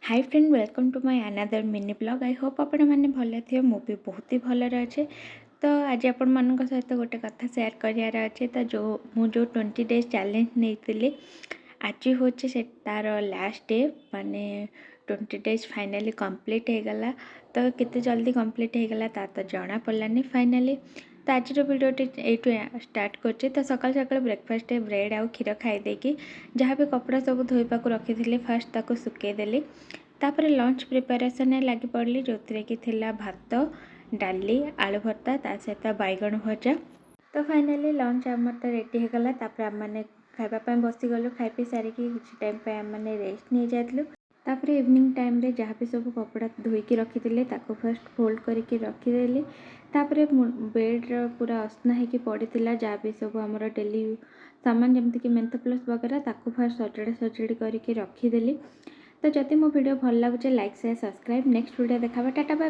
Hi friend, welcome to my another mini blog. I hope आपण मैंने भल थे, मु भी बहुत ही भल अच्छे। तो आज आपण मान सहित गोटे कथा शेयर करार अच्छे। तो जो 20 डेज चैलेंज नहीं आज हूँ से तार लास्ट डे, माने 20 डेज फाइनली कंप्लीट हो गला। तो केते जल्दी कंप्लीट हो गला ता तो जना पड़ानी फाइनली। तो आज भिडियोटी यू स्टार्ट कर। तो सकाल सकाल ब्रेकफास्ट ब्रेड आउ क्षीर खाईदे कि जहाँ भी कपड़ा सब धोईवा रखी थी फास्ट ताको सुखेदेली। तापर लंच प्रिपेरेसन लगी पड़ली जो कि थिला भात, डाली, आलू भर्ता, ता सहित बैगण भजा। तो फाइनली लंच आम तो रेडी हो गला। तापर आम मैंने खाइबा बसीगलु। खाई पी सारिकी किसी टाइम पे आम मैंने रेस्ट नहीं जाइलु। तापर इवनिंग टाइम रे जहाँ भी सब कपड़ा धोईकी रखी ताको फर्स्ट फोल्ड करके रखीदेली। तापर बेड पूरा असना होगी पड़ा जहाँ भी सब आमर डेली सामान जमती कि मेंथ प्लस वगैरह ताको फर्स्ट सजड़ा सजड़ी करके रखीदेली। तो जदि मो वीडियो भल लगे like share subscribe. Next video देखा। Tata bye.